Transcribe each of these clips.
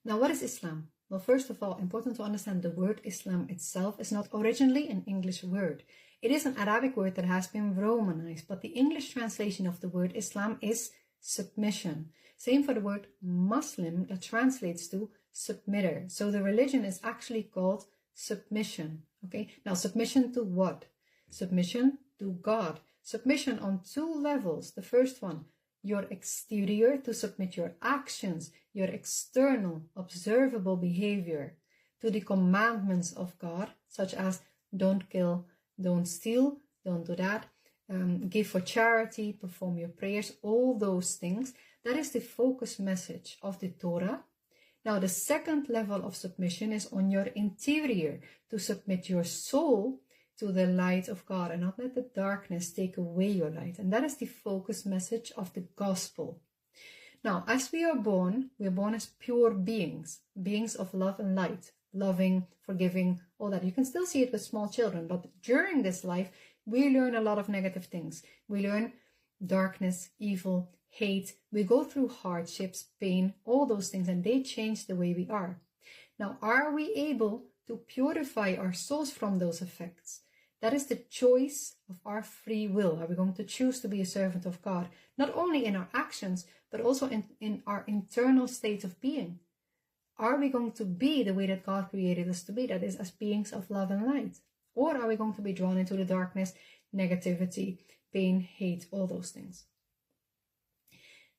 Now, what is Islam? Well, first of all, important to understand the word Islam itself is not originally an English word. It is an Arabic word that has been Romanized, but the English translation of the word Islam is submission. Same for the word Muslim, that translates to submitter. So the religion is actually called submission. Okay, now submission to what? Submission to God. Submission on two levels. The first one, your exterior, to submit your actions, your external, observable behavior to the commandments of God, such as don't kill, don't steal, don't do that, give for charity, perform your prayers, all those things. That is the focus message of the Torah. Now, the second level of submission is on your interior, to submit your soul to the light of God and not let the darkness take away your light. And that is the focus message of the gospel. Now, as we are born as pure beings, beings of love and light, loving, forgiving, all that. You can still see it with small children, but during this life, we learn a lot of negative things. We learn darkness, evil, hate. We go through hardships, pain, all those things, and they change the way we are. Now, are we able to purify our souls from those effects? That is the choice of our free will. Are we going to choose to be a servant of God? Not only in our actions, but also in our internal state of being. Are we going to be the way that God created us to be? That is, as beings of love and light. Or are we going to be drawn into the darkness, negativity, pain, hate, all those things?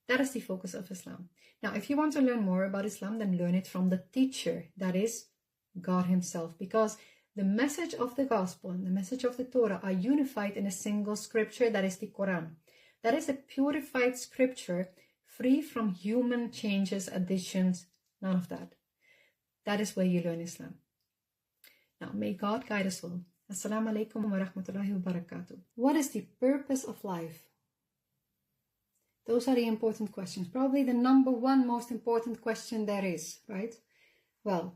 That is the focus of Islam. Now, if you want to learn more about Islam, then learn it from the teacher, that is God himself, because the message of the gospel and the message of the Torah are unified in a single scripture, that is the Quran. That is a purified scripture, free from human changes, additions, none of that. That is where you learn Islam. Now, may God guide us all. Assalamu alaikum wa rahmatullahi wa barakatuh. What is the purpose of life? Those are the important questions. Probably the number one most important question there is, right? Well,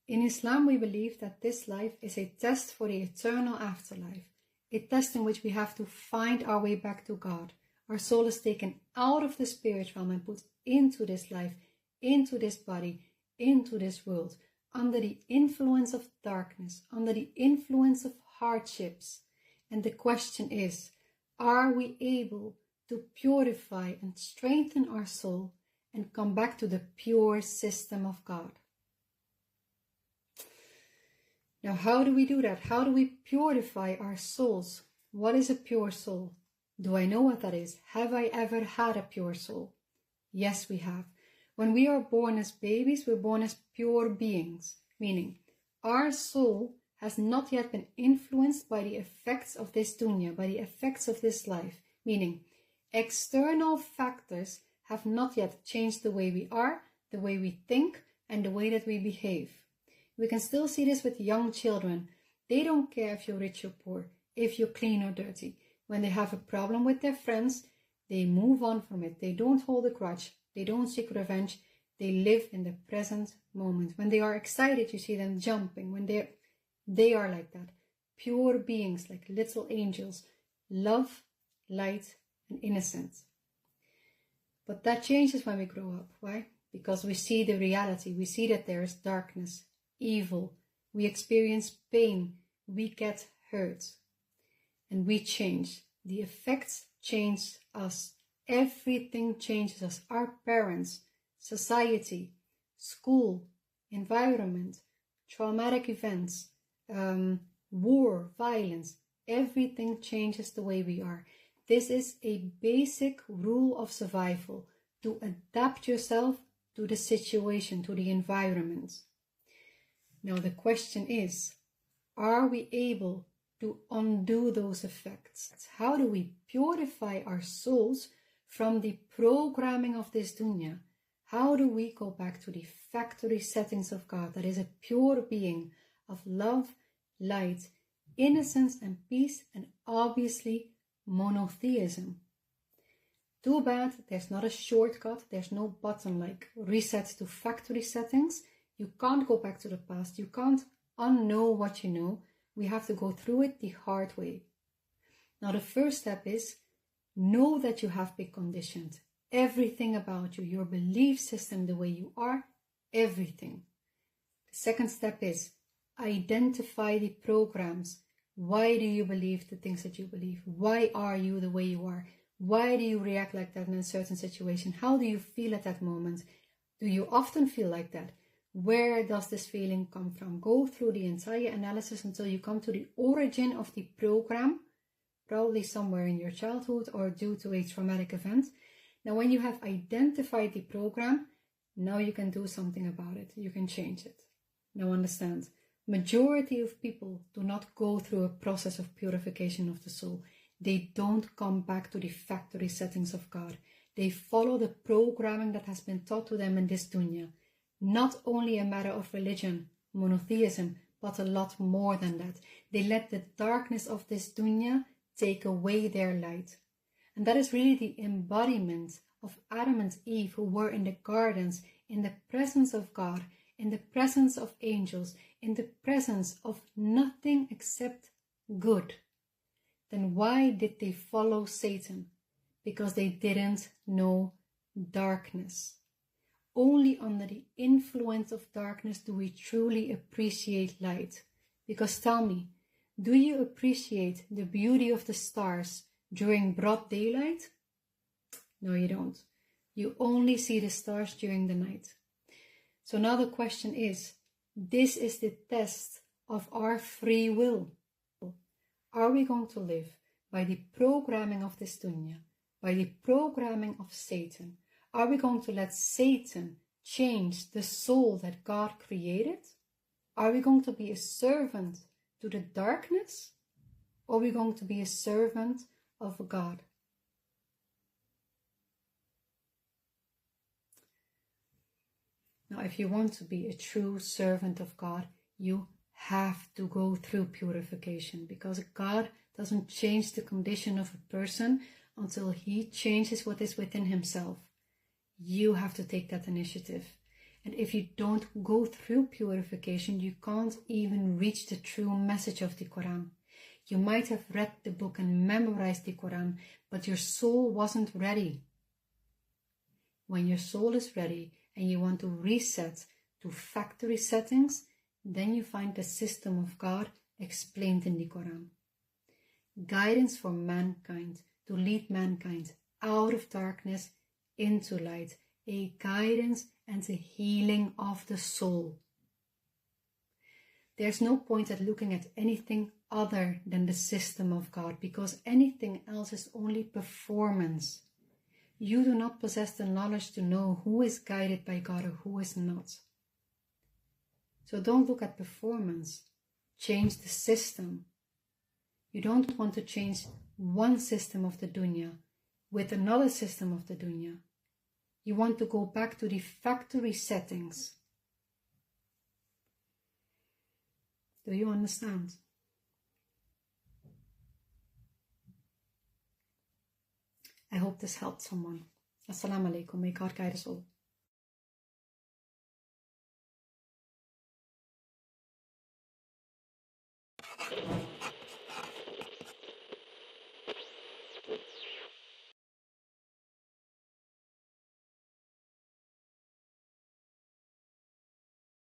in Islam, we believe that this life is a test for the eternal afterlife, a test in which we have to find our way back to God. Our soul is taken out of the spirit realm and put into this life, into this body, into this world, under the influence of darkness, under the influence of hardships. And the question is, are we able to purify and strengthen our soul and come back to the pure system of God? Now, how do we do that? How do we purify our souls? What is a pure soul? Do I know what that is? Have I ever had a pure soul? Yes, we have. When we are born as babies, we're born as pure beings, meaning our soul has not yet been influenced by the effects of this dunya, by the effects of this life, meaning external factors have not yet changed the way we are, the way we think, and the way that we behave. We can still see this with young children. They don't care if you're rich or poor, if you're clean or dirty. When they have a problem with their friends, they move on from it. They don't hold a grudge. They don't seek revenge. They live in the present moment. When they are excited, you see them jumping. When they are like that. Pure beings, like little angels. Love, light, and innocence. But that changes when we grow up. Why? Because we see the reality. We see that there is darkness, evil. We experience pain. We get hurt. And we change. The effects change us. Everything changes us. Our parents, society, school, environment, traumatic events, war, violence. Everything changes the way we are. This is a basic rule of survival, to adapt yourself to the situation, to the environment. Now the question is, are we able to undo those effects? How do we purify our souls from the programming of this dunya? How do we go back to the factory settings of God, that is a pure being of love, light, innocence and peace, and obviously monotheism? Too bad there's not a shortcut, there's no button like reset to factory settings. You can't go back to the past, you can't unknow what you know. We have to go through it the hard way. Now the first step is, know that you have been conditioned. Everything about you, your belief system, the way you are, everything. The second step is identify the programs. Why do you believe the things that you believe? Why are you the way you are? Why do you react like that in a certain situation? How do you feel at that moment? Do you often feel like that? Where does this feeling come from? Go through the entire analysis until you come to the origin of the program, probably somewhere in your childhood or due to a traumatic event. Now, when you have identified the program, now you can do something about it. You can change it. Now understand, majority of people do not go through a process of purification of the soul. They don't come back to the factory settings of God. They follow the programming that has been taught to them in this dunya. Not only a matter of religion, monotheism, but a lot more than that. They let the darkness of this dunya take away their light. And that is really the embodiment of Adam and Eve, who were in the gardens, in the presence of God, in the presence of angels, in the presence of nothing except good. Then why did they follow Satan? Because they didn't know darkness. Only under the influence of darkness do we truly appreciate light. Because tell me, do you appreciate the beauty of the stars during broad daylight? No, you don't. You only see the stars during the night. So now the question is, this is the test of our free will. Are we going to live by the programming of this dunya, by the programming of Satan? Are we going to let Satan change the soul that God created? Are we going to be a servant to the darkness? Or are we going to be a servant of God? Now, if you want to be a true servant of God, you have to go through purification, because God doesn't change the condition of a person until he changes what is within himself. You have to take that initiative. And if you don't go through purification, you can't even reach the true message of the Quran. You might have read the book and memorized the Quran, but your soul wasn't ready. When your soul is ready and you want to reset to factory settings, then you find the system of God explained in the Quran. Guidance for mankind, to lead mankind out of darkness into light. A guidance and a healing of the soul. There's no point at looking at anything other than the system of God, because anything else is only performance. You do not possess the knowledge to know who is guided by God or who is not. So don't look at performance. Change the system. You don't want to change one system of the dunya with another system of the dunya. You want to go back to the factory settings. Do you understand? I hope this helped someone. Assalamu alaikum. May God guide us all.